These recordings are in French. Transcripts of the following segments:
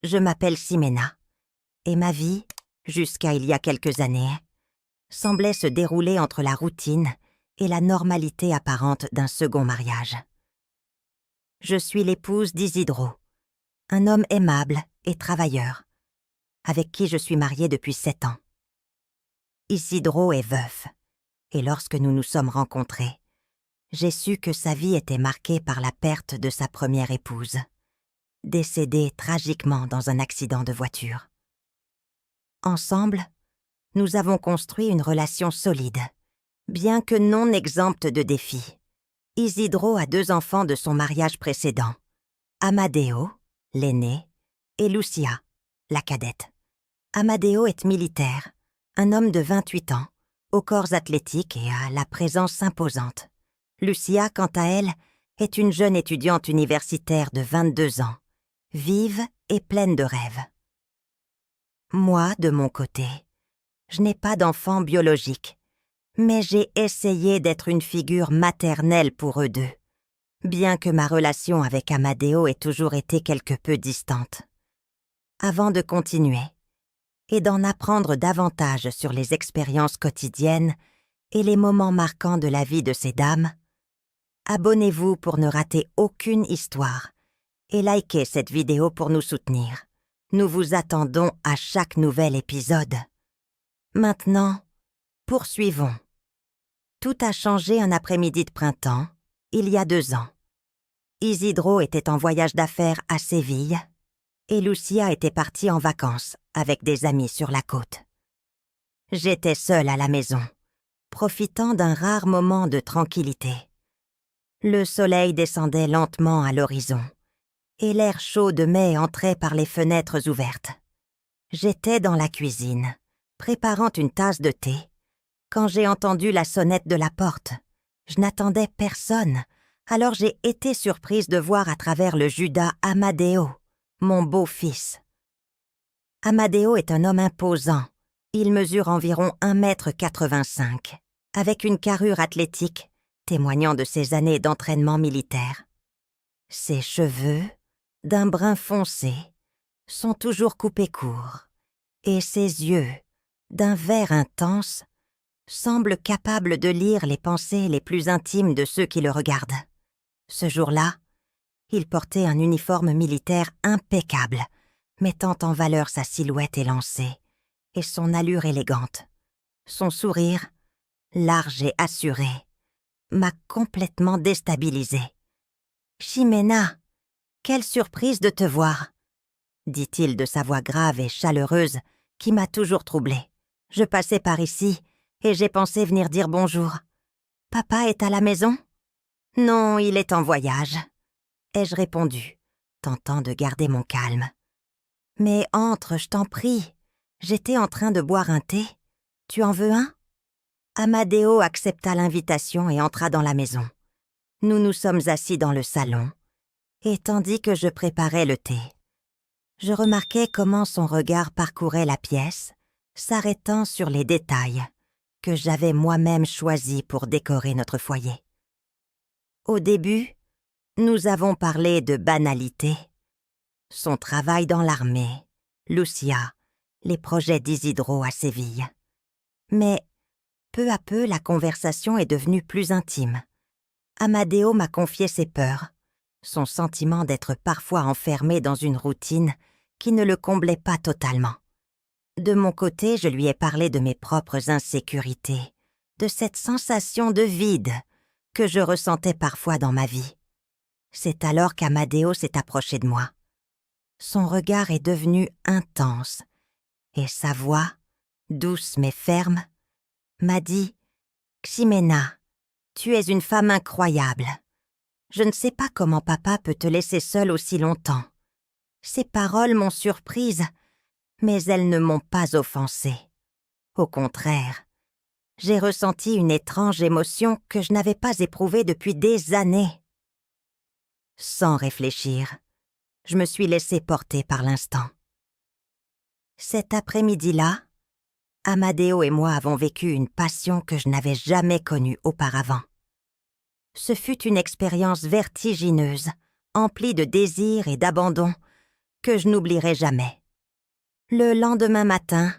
Je m'appelle Ximena, et ma vie, jusqu'à il y a quelques années, semblait se dérouler entre la routine et la normalité apparente d'un second mariage. Je suis l'épouse d'Isidro, un homme aimable et travailleur, avec qui je suis mariée depuis 7 ans. Isidro est veuf, et lorsque nous nous sommes rencontrés, j'ai su que sa vie était marquée par la perte de sa première épouse, décédée tragiquement dans un accident de voiture. Ensemble, nous avons construit une relation solide, bien que non exempte de défis. Isidro a 2 enfants de son mariage précédent, Amadeo, l'aîné, et Lucia, la cadette. Amadeo est militaire, un homme de 28 ans, au corps athlétique et à la présence imposante. Lucia, quant à elle, est une jeune étudiante universitaire de 22 ans, vive et pleine de rêves. Moi, de mon côté, je n'ai pas d'enfant biologique, mais j'ai essayé d'être une figure maternelle pour eux deux, bien que ma relation avec Amadeo ait toujours été quelque peu distante. Avant de continuer, et d'en apprendre davantage sur les expériences quotidiennes et les moments marquants de la vie de ces dames, abonnez-vous pour ne rater aucune histoire et likez cette vidéo pour nous soutenir. Nous vous attendons à chaque nouvel épisode. Maintenant, poursuivons. Tout a changé un après-midi de printemps, il y a 2 ans. Isidro était en voyage d'affaires à Séville et Lucia était partie en vacances avec des amis sur la côte. J'étais seule à la maison, profitant d'un rare moment de tranquillité. Le soleil descendait lentement à l'horizon et l'air chaud de mai entrait par les fenêtres ouvertes. J'étais dans la cuisine, préparant une tasse de thé, quand j'ai entendu la sonnette de la porte. Je n'attendais personne, alors j'ai été surprise de voir à travers le Judas Amadeo, mon beau-fils. Amadeo est un homme imposant. Il mesure environ 1,85 m, avec une carrure athlétique, témoignant de ses années d'entraînement militaire. Ses cheveux, d'un brun foncé, sont toujours coupés courts, et ses yeux, d'un vert intense, semblent capables de lire les pensées les plus intimes de ceux qui le regardent. Ce jour-là, il portait un uniforme militaire impeccable, mettant en valeur sa silhouette élancée et son allure élégante. Son sourire, large et assuré, m'a complètement déstabilisée. « Ximena, quelle surprise de te voir !» dit-il de sa voix grave et chaleureuse qui m'a toujours troublée. Je passais par ici et j'ai pensé venir dire bonjour. « Papa est à la maison ?»« Non, il est en voyage. » ai-je répondu, tentant de garder mon calme. « Mais entre, je t'en prie. J'étais en train de boire un thé. Tu en veux un ?» Amadeo accepta l'invitation et entra dans la maison. Nous nous sommes assis dans le salon, et tandis que je préparais le thé, je remarquais comment son regard parcourait la pièce, s'arrêtant sur les détails que j'avais moi-même choisis pour décorer notre foyer. Au début, nous avons parlé de banalité. Son travail dans l'armée, Lucia, les projets d'Isidro à Séville. Mais, peu à peu, la conversation est devenue plus intime. Amadeo m'a confié ses peurs, son sentiment d'être parfois enfermé dans une routine qui ne le comblait pas totalement. De mon côté, je lui ai parlé de mes propres insécurités, de cette sensation de vide que je ressentais parfois dans ma vie. C'est alors qu'Amadeo s'est approché de moi. Son regard est devenu intense, et sa voix, douce mais ferme, m'a dit « Ximena, tu es une femme incroyable. Je ne sais pas comment papa peut te laisser seule aussi longtemps. » Ces paroles m'ont surprise, mais elles ne m'ont pas offensée. Au contraire, j'ai ressenti une étrange émotion que je n'avais pas éprouvée depuis des années. Sans réfléchir, je me suis laissée porter par l'instant. Cet après-midi-là, Amadeo et moi avons vécu une passion que je n'avais jamais connue auparavant. Ce fut une expérience vertigineuse, emplie de désir et d'abandon, que je n'oublierai jamais. Le lendemain matin,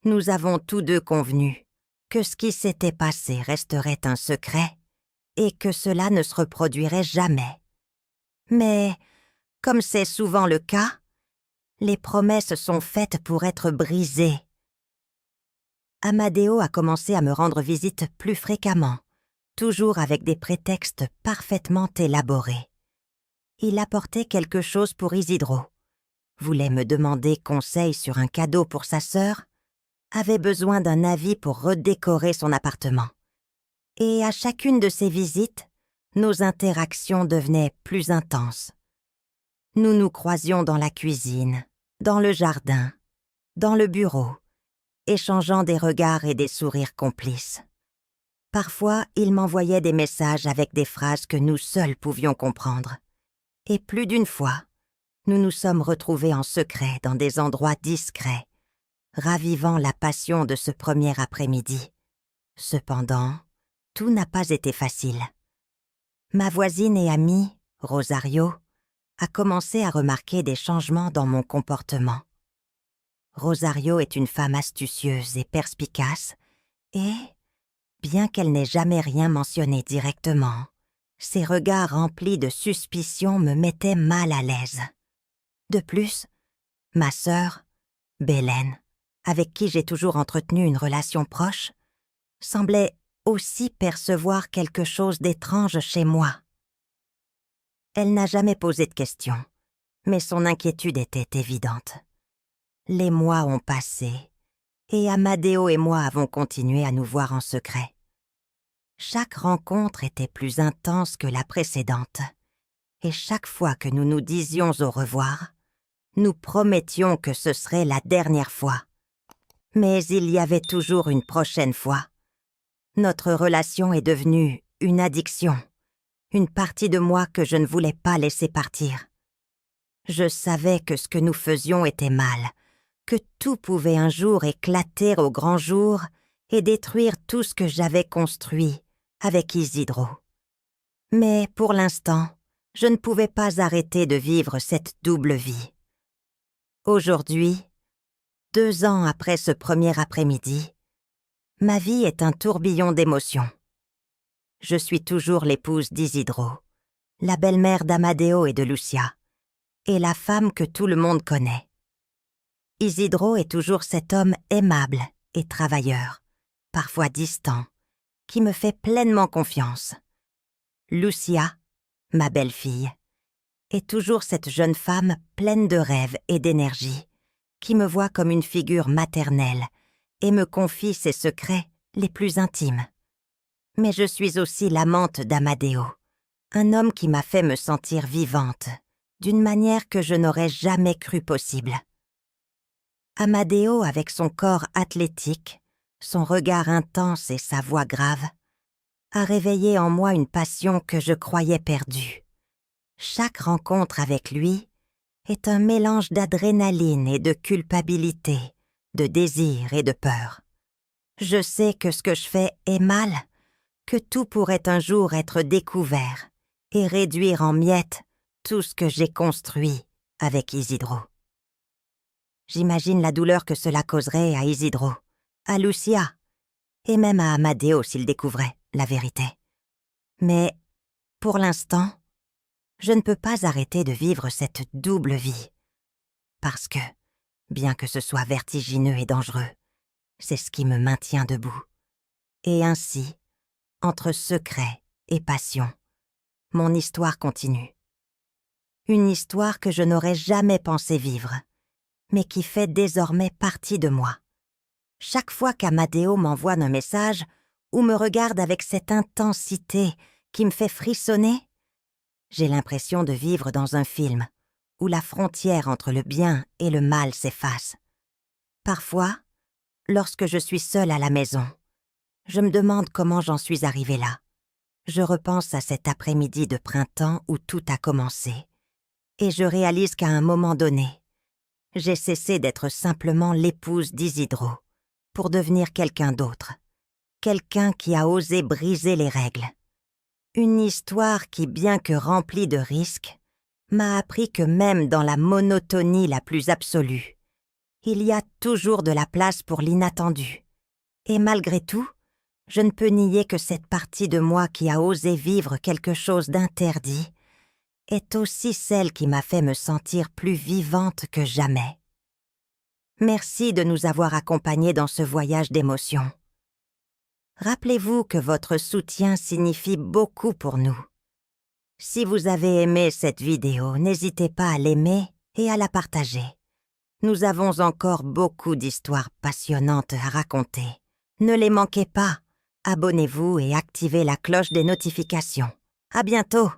nous avons tous deux convenu que ce qui s'était passé resterait un secret et que cela ne se reproduirait jamais. Mais, comme c'est souvent le cas, les promesses sont faites pour être brisées. Amadeo a commencé à me rendre visite plus fréquemment, toujours avec des prétextes parfaitement élaborés. Il apportait quelque chose pour Isidro, voulait me demander conseil sur un cadeau pour sa sœur, avait besoin d'un avis pour redécorer son appartement. Et à chacune de ces visites, nos interactions devenaient plus intenses. Nous nous croisions dans la cuisine, dans le jardin, dans le bureau, échangeant des regards et des sourires complices. Parfois, il m'envoyait des messages avec des phrases que nous seuls pouvions comprendre. Et plus d'une fois, nous nous sommes retrouvés en secret dans des endroits discrets, ravivant la passion de ce premier après-midi. Cependant, tout n'a pas été facile. Ma voisine et amie, Rosario, a commencé à remarquer des changements dans mon comportement. Rosario est une femme astucieuse et perspicace, et, bien qu'elle n'ait jamais rien mentionné directement, ses regards remplis de suspicion me mettaient mal à l'aise. De plus, ma sœur, Bélène, avec qui j'ai toujours entretenu une relation proche, semblait aussi percevoir quelque chose d'étrange chez moi. Elle n'a jamais posé de questions, mais son inquiétude était évidente. Les mois ont passé, et Amadeo et moi avons continué à nous voir en secret. Chaque rencontre était plus intense que la précédente, et chaque fois que nous nous disions au revoir, nous promettions que ce serait la dernière fois. Mais il y avait toujours une prochaine fois. Notre relation est devenue une addiction, une partie de moi que je ne voulais pas laisser partir. Je savais que ce que nous faisions était mal, que tout pouvait un jour éclater au grand jour et détruire tout ce que j'avais construit avec Isidro. Mais pour l'instant, je ne pouvais pas arrêter de vivre cette double vie. Aujourd'hui, 2 ans après ce premier après-midi, ma vie est un tourbillon d'émotions. Je suis toujours l'épouse d'Isidro, la belle-mère d'Amadeo et de Lucia, et la femme que tout le monde connaît. Isidro est toujours cet homme aimable et travailleur, parfois distant, qui me fait pleinement confiance. Lucia, ma belle-fille, est toujours cette jeune femme pleine de rêves et d'énergie, qui me voit comme une figure maternelle et me confie ses secrets les plus intimes. Mais je suis aussi l'amante d'Amadeo, un homme qui m'a fait me sentir vivante, d'une manière que je n'aurais jamais cru possible. Amadeo, avec son corps athlétique, son regard intense et sa voix grave, a réveillé en moi une passion que je croyais perdue. Chaque rencontre avec lui est un mélange d'adrénaline et de culpabilité, de désir et de peur. Je sais que ce que je fais est mal, que tout pourrait un jour être découvert et réduire en miettes tout ce que j'ai construit avec Isidro. J'imagine la douleur que cela causerait à Isidro, à Lucia, et même à Amadeo s'il découvrait la vérité. Mais, pour l'instant, je ne peux pas arrêter de vivre cette double vie. Parce que, bien que ce soit vertigineux et dangereux, c'est ce qui me maintient debout. Et ainsi, entre secret et passion, mon histoire continue. Une histoire que je n'aurais jamais pensé vivre, mais qui fait désormais partie de moi. Chaque fois qu'Amadeo m'envoie un message ou me regarde avec cette intensité qui me fait frissonner, j'ai l'impression de vivre dans un film où la frontière entre le bien et le mal s'efface. Parfois, lorsque je suis seule à la maison, je me demande comment j'en suis arrivée là. Je repense à cet après-midi de printemps où tout a commencé, et je réalise qu'à un moment donné, j'ai cessé d'être simplement l'épouse d'Isidro pour devenir quelqu'un d'autre, quelqu'un qui a osé briser les règles. Une histoire qui, bien que remplie de risques, m'a appris que même dans la monotonie la plus absolue, il y a toujours de la place pour l'inattendu. Et malgré tout, je ne peux nier que cette partie de moi qui a osé vivre quelque chose d'interdit est aussi celle qui m'a fait me sentir plus vivante que jamais. Merci de nous avoir accompagnés dans ce voyage d'émotions. Rappelez-vous que votre soutien signifie beaucoup pour nous. Si vous avez aimé cette vidéo, n'hésitez pas à l'aimer et à la partager. Nous avons encore beaucoup d'histoires passionnantes à raconter. Ne les manquez pas. Abonnez-vous et activez la cloche des notifications. À bientôt!